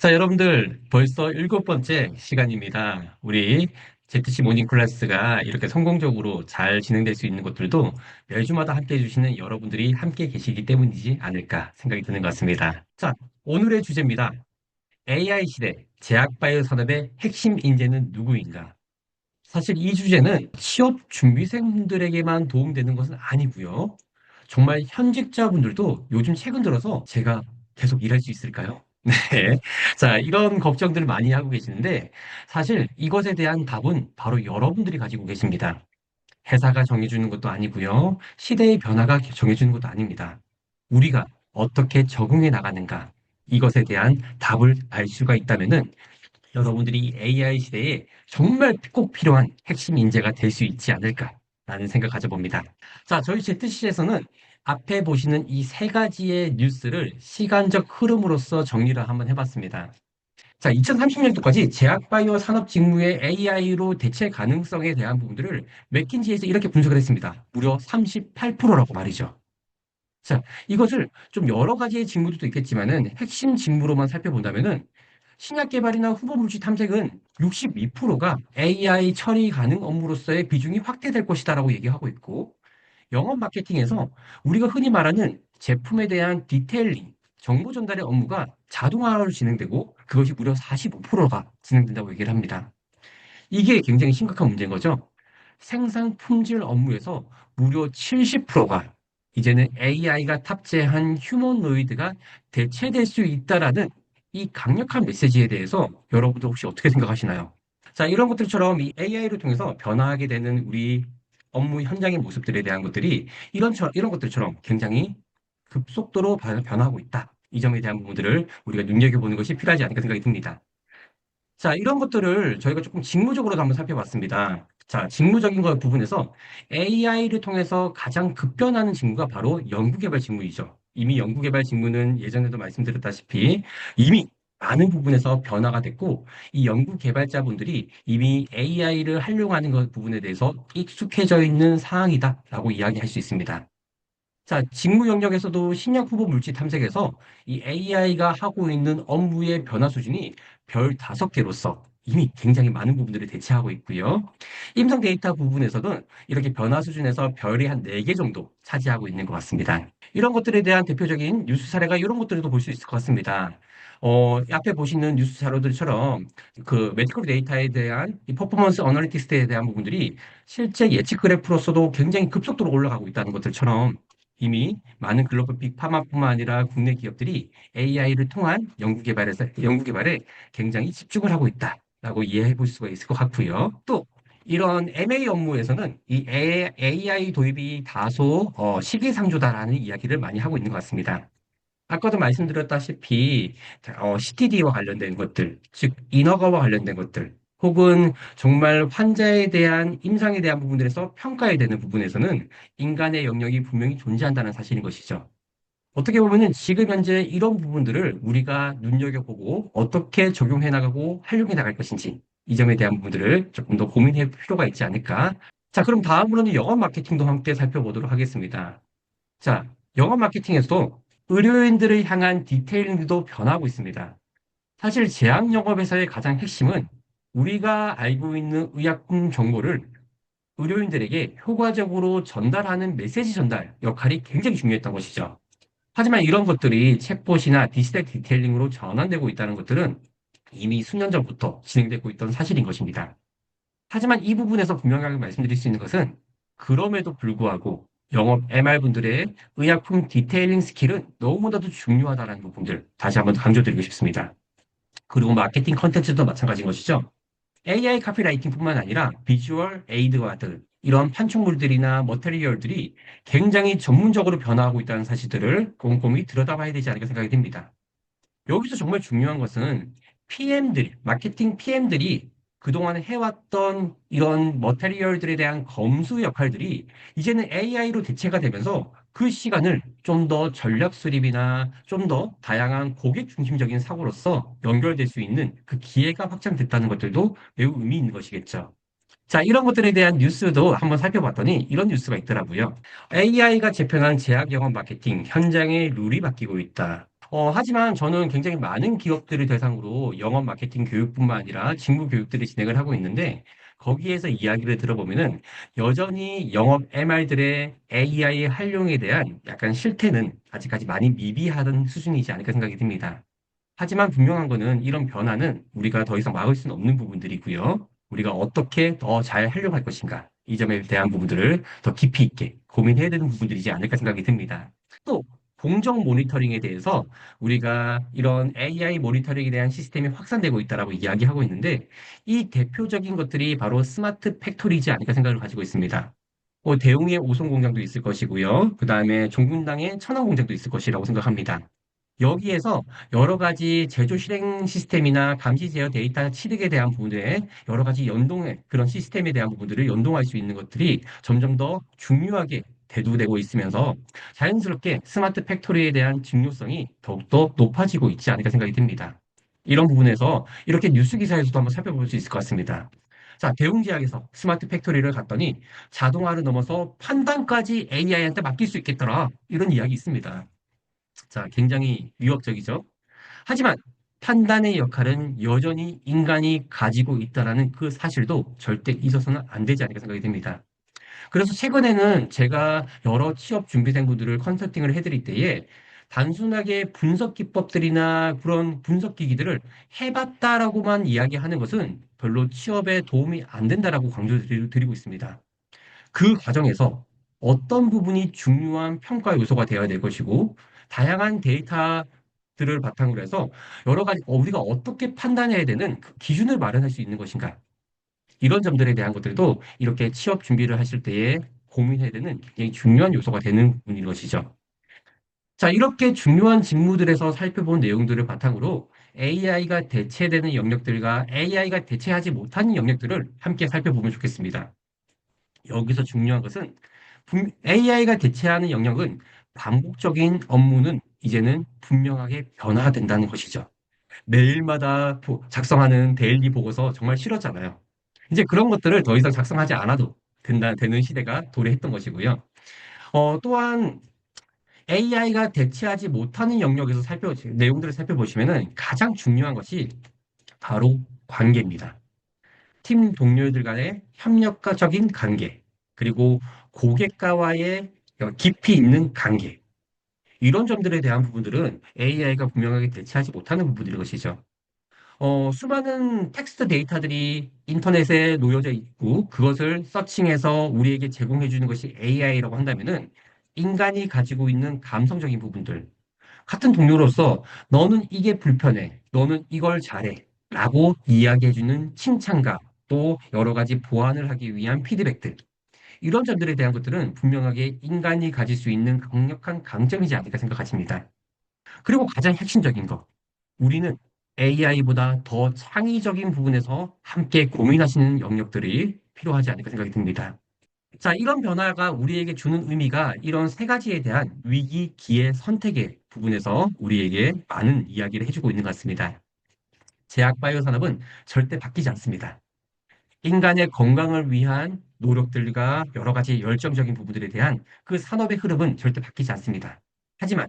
자, 여러분들 벌써 일곱 번째 시간입니다. 우리 ZC 모닝 클래스가 이렇게 성공적으로 잘 진행될 수 있는 것들도 매주마다 함께 해주시는 여러분들이 함께 계시기 때문이지 않을까 생각이 드는 것 같습니다. 자, 오늘의 주제입니다. AI 시대 제약바이오 산업의 핵심 인재는 누구인가? 사실 이 주제는 취업 준비생분들에게만 도움되는 것은 아니고요. 정말 현직자분들도 요즘 최근 들어서 제가 계속 일할 수 있을까요? 네. 자, 이런 걱정들을 많이 하고 계시는데 사실 이것에 대한 답은 바로 여러분들이 가지고 계십니다. 회사가 정해주는 것도 아니고요. 시대의 변화가 정해주는 것도 아닙니다. 우리가 어떻게 적응해 나가는가? 이것에 대한 답을 알 수가 있다면은 여러분들이 AI 시대에 정말 꼭 필요한 핵심 인재가 될 수 있지 않을까라는 생각 가져봅니다. 자, 저희 ZC에서는 앞에 보시는 이 세 가지의 뉴스를 시간적 흐름으로서 정리를 한번 해봤습니다. 자, 2030년도까지 제약바이오 산업 직무의 AI로 대체 가능성에 대한 부분들을 맥킨지에서 이렇게 분석을 했습니다. 무려 38%라고 말이죠. 자, 이것을 좀 여러 가지의 직무들도 있겠지만은 핵심 직무로만 살펴본다면은 신약 개발이나 후보 물질 탐색은 62%가 AI 처리 가능 업무로서의 비중이 확대될 것이다라고 얘기하고 있고, 영업 마케팅에서 우리가 흔히 말하는 제품에 대한 디테일링, 정보 전달의 업무가 자동화로 진행되고 그것이 무려 45%가 진행된다고 얘기를 합니다. 이게 굉장히 심각한 문제인 거죠. 생산 품질 업무에서 무려 70%가 이제는 AI가 탑재한 휴머노이드가 대체될 수 있다라는 이 강력한 메시지에 대해서 여러분들 혹시 어떻게 생각하시나요? 자, 이런 것들처럼 이 AI를 통해서 변화하게 되는 우리 업무 현장의 모습들에 대한 것들이 이런 것들처럼 굉장히 급속도로 변화하고 있다. 이 점에 대한 부분들을 우리가 눈여겨보는 것이 필요하지 않을까 생각이 듭니다. 자, 이런 것들을 저희가 조금 직무적으로도 한번 살펴봤습니다. 자, 직무적인 것 부분에서 AI를 통해서 가장 급변하는 직무가 바로 연구개발 직무이죠. 이미 연구개발 직무는 예전에도 말씀드렸다시피 이미 많은 부분에서 변화가 됐고, 이 연구개발자분들이 이미 AI를 활용하는 것 부분에 대해서 익숙해져 있는 상황이다라고 이야기할 수 있습니다. 자, 직무 영역에서도 신약 후보 물질 탐색에서 이 AI가 하고 있는 업무의 변화 수준이 별 5개로서 이미 굉장히 많은 부분들을 대체하고 있고요. 임상 데이터 부분에서는 이렇게 변화 수준에서 별이 한 4개 정도 차지하고 있는 것 같습니다. 이런 것들에 대한 대표적인 뉴스 사례가 이런 것들도 볼 수 있을 것 같습니다. 앞에 보시는 뉴스 자료들처럼 그 메디컬 데이터에 대한 이 퍼포먼스 어널리티스트에 대한 부분들이 실제 예측 그래프로서도 굉장히 급속도로 올라가고 있다는 것들처럼 이미 많은 글로벌 빅파마뿐만 아니라 국내 기업들이 AI를 통한 연구 개발에 굉장히 집중을 하고 있다라고 이해해 볼 수가 있을 것 같고요. 또 이런 MA 업무에서는 이 AI 도입이 다소 시기상조다라는 이야기를 많이 하고 있는 것 같습니다. 아까도 말씀드렸다시피 CTD와 관련된 것들, 즉 인허가와 관련된 것들, 혹은 정말 환자에 대한 임상에 대한 부분들에서 평가해야 되는 부분에서는 인간의 영역이 분명히 존재한다는 사실인 것이죠. 어떻게 보면은 지금 현재 이런 부분들을 우리가 눈여겨보고 어떻게 적용해 나가고 활용해 나갈 것인지 이 점에 대한 부분들을 조금 더 고민해 볼 필요가 있지 않을까. 자, 그럼 다음으로는 영업 마케팅도 함께 살펴보도록 하겠습니다. 자, 영업 마케팅에서도 의료인들을 향한 디테일링도 변하고 있습니다. 사실 제약 영업에서의 가장 핵심은 우리가 알고 있는 의약품 정보를 의료인들에게 효과적으로 전달하는 메시지 전달 역할이 굉장히 중요했던 것이죠. 하지만 이런 것들이 챗봇이나 디지털 디테일링으로 전환되고 있다는 것들은 이미 수년 전부터 진행되고 있던 사실인 것입니다. 하지만 이 부분에서 분명하게 말씀드릴 수 있는 것은 그럼에도 불구하고 영업 MR분들의 의약품 디테일링 스킬은 너무나도 중요하다는 부분들 다시 한번 강조드리고 싶습니다. 그리고 마케팅 컨텐츠도 마찬가지인 것이죠. AI 카피라이팅뿐만 아니라 비주얼 에이드와드 이런 판촉물들이나 머테리얼들이 굉장히 전문적으로 변화하고 있다는 사실들을 꼼꼼히 들여다봐야 되지 않을까 생각이 듭니다. 여기서 정말 중요한 것은 마케팅 PM들이 그동안 해왔던 이런 머테리얼들에 대한 검수 역할들이 이제는 AI로 대체가 되면서 그 시간을 좀 더 전략 수립이나 좀 더 다양한 고객 중심적인 사고로서 연결될 수 있는 그 기회가 확장됐다는 것들도 매우 의미 있는 것이겠죠. 자, 이런 것들에 대한 뉴스도 한번 살펴봤더니 이런 뉴스가 있더라고요. AI가 재편한 제약 영업 마케팅 현장의 룰이 바뀌고 있다. 하지만 저는 굉장히 많은 기업들을 대상으로 영업 마케팅 교육뿐만 아니라 직무 교육들을 진행을 하고 있는데, 거기에서 이야기를 들어보면은 여전히 영업 MR들의 AI 활용에 대한 약간 실태는 아직까지 많이 미비하던 수준이지 않을까 생각이 듭니다. 하지만 분명한 거는 이런 변화는 우리가 더 이상 막을 수는 없는 부분들이고요. 우리가 어떻게 더 잘 활용할 것인가. 이 점에 대한 부분들을 더 깊이 있게 고민해야 되는 부분들이지 않을까 생각이 듭니다. 또 공정 모니터링에 대해서 우리가 이런 AI 모니터링에 대한 시스템이 확산되고 있다라고 이야기하고 있는데, 이 대표적인 것들이 바로 스마트 팩토리지 않을까 생각을 가지고 있습니다. 대웅의 오송 공장도 있을 것이고요. 그 다음에 종군당의 천안 공장도 있을 것이라고 생각합니다. 여기에서 여러 가지 제조 실행 시스템이나 감시 제어 데이터 취득에 대한 부분에 여러 가지 연동의 그런 시스템에 대한 부분들을 연동할 수 있는 것들이 점점 더 중요하게 대두되고 있으면서 자연스럽게 스마트 팩토리에 대한 중요성이 더욱더 높아지고 있지 않을까 생각이 듭니다. 이런 부분에서 이렇게 뉴스 기사에서도 한번 살펴볼 수 있을 것 같습니다. 자, 대웅제약에서 스마트 팩토리를 갔더니 자동화를 넘어서 판단까지 AI한테 맡길 수 있겠더라. 이런 이야기 있습니다. 자, 굉장히 위협적이죠. 하지만 판단의 역할은 여전히 인간이 가지고 있다라는 그 사실도 절대 잊어서는 안 되지 않을까 생각이 듭니다. 그래서 최근에는 제가 여러 취업 준비생분들을 컨설팅을 해드릴 때에 단순하게 분석 기법들이나 그런 분석 기기들을 해봤다라고만 이야기하는 것은 별로 취업에 도움이 안 된다라고 강조드리고 있습니다. 그 과정에서 어떤 부분이 중요한 평가 요소가 되어야 될 것이고, 다양한 데이터들을 바탕으로 해서 여러 가지 우리가 어떻게 판단해야 되는 그 기준을 마련할 수 있는 것인가. 이런 점들에 대한 것들도 이렇게 취업 준비를 하실 때에 고민해야 되는 굉장히 중요한 요소가 되는 부분인 것이죠. 자, 이렇게 중요한 직무들에서 살펴본 내용들을 바탕으로 AI가 대체되는 영역들과 AI가 대체하지 못하는 영역들을 함께 살펴보면 좋겠습니다. 여기서 중요한 것은 AI가 대체하는 영역은 반복적인 업무는 이제는 분명하게 변화된다는 것이죠. 매일마다 작성하는 데일리 보고서 정말 싫었잖아요. 이제 그런 것들을 더 이상 작성하지 않아도 되는 시대가 도래했던 것이고요. 또한 AI가 대체하지 못하는 영역에서 내용들을 살펴보시면은 가장 중요한 것이 바로 관계입니다. 팀 동료들 간의 협력적인 관계, 그리고 고객과의 깊이 있는 관계, 이런 점들에 대한 부분들은 AI가 분명하게 대체하지 못하는 부분들인 것이죠. 수많은 텍스트 데이터들이 인터넷에 놓여져 있고, 그것을 서칭해서 우리에게 제공해 주는 것이 AI라고 한다면은, 인간이 가지고 있는 감성적인 부분들, 같은 동료로서 너는 이게 불편해, 너는 이걸 잘해, 라고 이야기해주는 칭찬과 또 여러 가지 보완을 하기 위한 피드백들. 이런 점들에 대한 것들은 분명하게 인간이 가질 수 있는 강력한 강점이지 않을까 생각하십니다. 그리고 가장 핵심적인 것. 우리는 AI보다 더 창의적인 부분에서 함께 고민하시는 영역들이 필요하지 않을까 생각이 듭니다. 자, 이런 변화가 우리에게 주는 의미가 이런 세 가지에 대한 위기, 기회, 선택의 부분에서 우리에게 많은 이야기를 해주고 있는 것 같습니다. 제약 바이오 산업은 절대 바뀌지 않습니다. 인간의 건강을 위한 노력들과 여러 가지 열정적인 부분들에 대한 그 산업의 흐름은 절대 바뀌지 않습니다. 하지만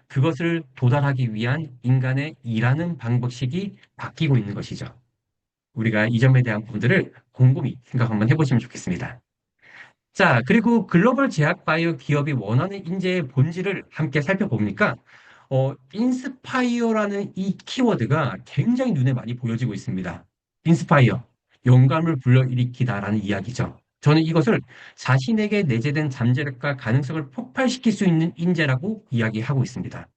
그것을 도달하기 위한 인간의 일하는 방법식이 바뀌고 있는 것이죠. 우리가 이 점에 대한 부분들을 곰곰이 생각 한번 해보시면 좋겠습니다. 자, 그리고 글로벌 제약 바이오 기업이 원하는 인재의 본질을 함께 살펴보니까, 인스파이어라는 이 키워드가 굉장히 눈에 많이 보여지고 있습니다. 인스파이어, 영감을 불러일으키다라는 이야기죠. 저는 이것을 자신에게 내재된 잠재력과 가능성을 폭발시킬 수 있는 인재라고 이야기하고 있습니다.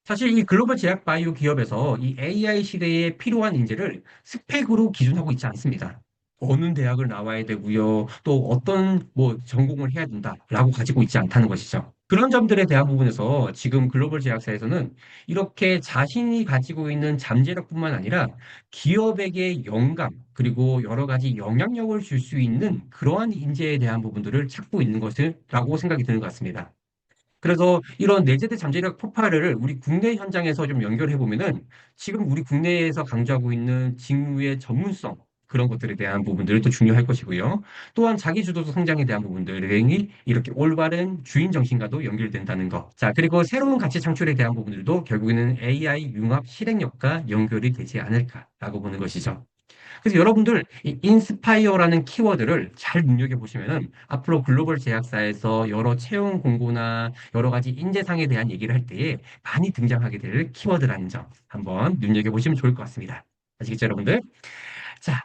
사실 이 글로벌 제약 바이오 기업에서 이 AI 시대에 필요한 인재를 스펙으로 기준하고 있지 않습니다. 어느 대학을 나와야 되고요. 또 어떤 뭐 전공을 해야 된다라고 가지고 있지 않다는 것이죠. 그런 점들에 대한 부분에서 지금 글로벌 제약사에서는 이렇게 자신이 가지고 있는 잠재력뿐만 아니라 기업에게 영감 그리고 여러 가지 영향력을 줄 수 있는 그러한 인재에 대한 부분들을 찾고 있는 것이라고 생각이 드는 것 같습니다. 그래서 이런 내재된 잠재력 폭발을 우리 국내 현장에서 좀 연결해 보면은 지금 우리 국내에서 강조하고 있는 직무의 전문성, 그런 것들에 대한 부분들도 중요할 것이고요. 또한 자기주도 성장에 대한 부분들이 이렇게 올바른 주인 정신과도 연결된다는 것. 자, 그리고 새로운 가치 창출에 대한 부분들도 결국에는 AI 융합 실행력과 연결이 되지 않을까라고 보는 것이죠. 그래서 여러분들 이 인스파이어라는 키워드를 잘 눈여겨보시면은 앞으로 글로벌 제약사에서 여러 채용 공고나 여러 가지 인재상에 대한 얘기를 할 때에 많이 등장하게 될 키워드라는 점 한번 눈여겨보시면 좋을 것 같습니다. 아시겠죠, 여러분들? 자,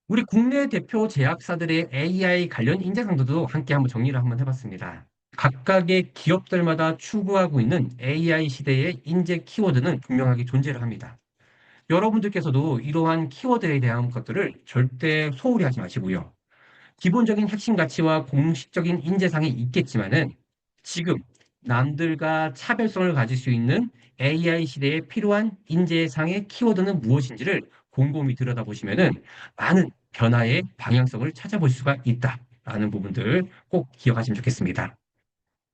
우리 국내 대표 제약사들의 AI 관련 인재상들도 함께 한번 정리를 한번 해봤습니다. 각각의 기업들마다 추구하고 있는 AI 시대의 인재 키워드는 분명하게 존재를 합니다. 여러분들께서도 이러한 키워드에 대한 것들을 절대 소홀히 하지 마시고요. 기본적인 핵심 가치와 공식적인 인재상이 있겠지만은 지금 남들과 차별성을 가질 수 있는 AI 시대에 필요한 인재상의 키워드는 무엇인지를 곰곰이 들여다보시면은 많은 변화의 방향성을 찾아볼 수가 있다라는 부분들 꼭 기억하시면 좋겠습니다.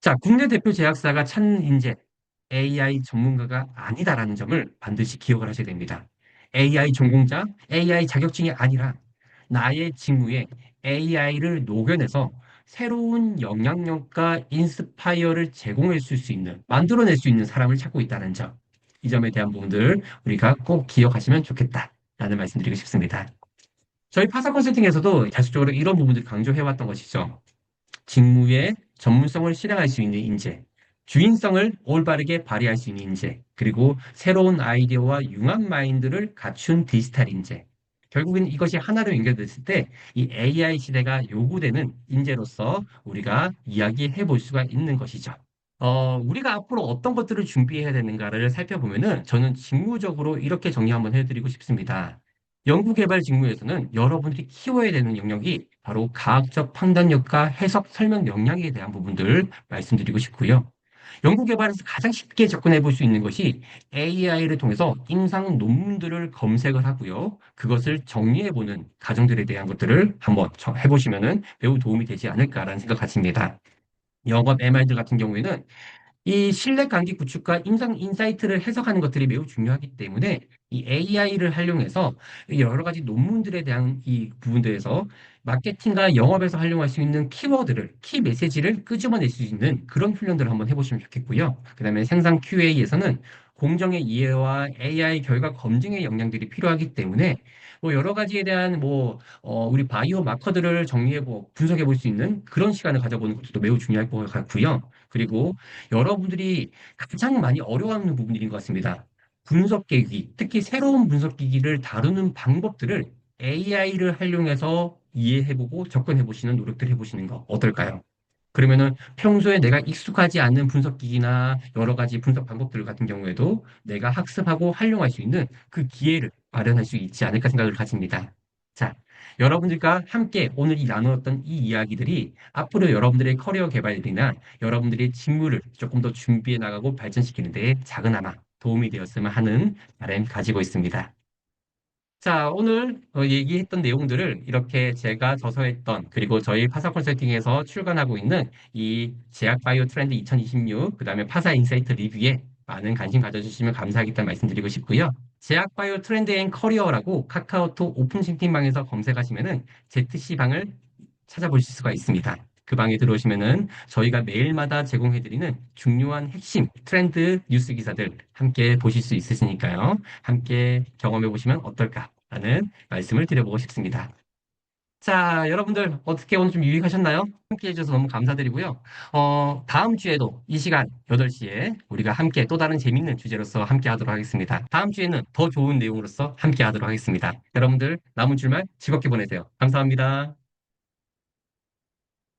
자, 국내 대표 제약사가 찾는 인재, AI 전문가가 아니다라는 점을 반드시 기억을 하셔야 됩니다. AI 전공자, AI 자격증이 아니라 나의 직무에 AI를 녹여내서 새로운 영향력과 인스파이어를 제공할 수 있는, 만들어낼 수 있는 사람을 찾고 있다는 점. 이 점에 대한 부분들 우리가 꼭 기억하시면 좋겠다라는 말씀드리고 싶습니다. 저희 파사 컨설팅에서도 계속적으로 이런 부분들 강조해왔던 것이죠. 직무의 전문성을 실행할 수 있는 인재, 주인성을 올바르게 발휘할 수 있는 인재, 그리고 새로운 아이디어와 융합 마인드를 갖춘 디지털 인재. 결국엔 이것이 하나로 연결됐을 때 이 AI 시대가 요구되는 인재로서 우리가 이야기해 볼 수가 있는 것이죠. 우리가 앞으로 어떤 것들을 준비해야 되는가를 살펴보면은 저는 직무적으로 이렇게 정리 한번 해드리고 싶습니다. 연구개발 직무에서는 여러분들이 키워야 되는 영역이 바로 과학적 판단력과 해석 설명 역량에 대한 부분들 말씀드리고 싶고요. 연구개발에서 가장 쉽게 접근해 볼 수 있는 것이 AI를 통해서 임상 논문들을 검색을 하고요. 그것을 정리해 보는 과정들에 대한 것들을 한번 해보시면은 매우 도움이 되지 않을까라는 생각 같습니다. 영업 MR들 같은 경우에는 이 신뢰 관계 구축과 임상 인사이트를 해석하는 것들이 매우 중요하기 때문에 이 AI를 활용해서 여러 가지 논문들에 대한 이 부분들에서 마케팅과 영업에서 활용할 수 있는 키워드를, 키 메시지를 끄집어낼 수 있는 그런 훈련들을 한번 해보시면 좋겠고요. 그다음에 생산 QA에서는 공정의 이해와 AI 결과 검증의 역량들이 필요하기 때문에 뭐 여러 가지에 대한 우리 바이오 마커들을 정리해보고 분석해 볼 수 있는 그런 시간을 가져보는 것도 매우 중요할 것 같고요. 그리고 여러분들이 가장 많이 어려워하는 부분들인 것 같습니다. 분석기기, 특히 새로운 분석기기를 다루는 방법들을 AI를 활용해서 이해해보고 접근해보시는 노력들 해보시는 거 어떨까요? 그러면은 평소에 내가 익숙하지 않는 분석기기나 여러 가지 분석 방법들 같은 경우에도 내가 학습하고 활용할 수 있는 그 기회를 마련할 수 있지 않을까 생각을 가집니다. 자, 여러분들과 함께 오늘 이 나누었던 이 이야기들이 앞으로 여러분들의 커리어 개발이나 여러분들의 직무를 조금 더 준비해 나가고 발전시키는 데 작은아마 도움이 되었으면 하는 바람 가지고 있습니다. 자, 오늘 얘기했던 내용들을 이렇게 제가 저서했던, 그리고 저희 파사 컨설팅에서 출간하고 있는 이 제약 바이오 트렌드 2026, 그 다음에 파사 인사이트 리뷰에 많은 관심 가져주시면 감사하겠다는 말씀드리고 싶고요. 제약 바이오 트렌드 앤 커리어라고 카카오톡 오픈 채팅방에서 검색하시면은 ZC 방을 찾아보실 수가 있습니다. 그 방에 들어오시면은 저희가 매일마다 제공해드리는 중요한 핵심 트렌드 뉴스 기사들 함께 보실 수 있으시니까요. 함께 경험해 보시면 어떨까라는 말씀을 드려보고 싶습니다. 자, 여러분들 어떻게 오늘 좀 유익하셨나요? 함께 해주셔서 너무 감사드리고요. 다음 주에도 이 시간 8시에 우리가 함께 또 다른 재밌는 주제로서 함께 하도록 하겠습니다. 다음 주에는 더 좋은 내용으로서 함께 하도록 하겠습니다. 여러분들 남은 주말 즐겁게 보내세요. 감사합니다.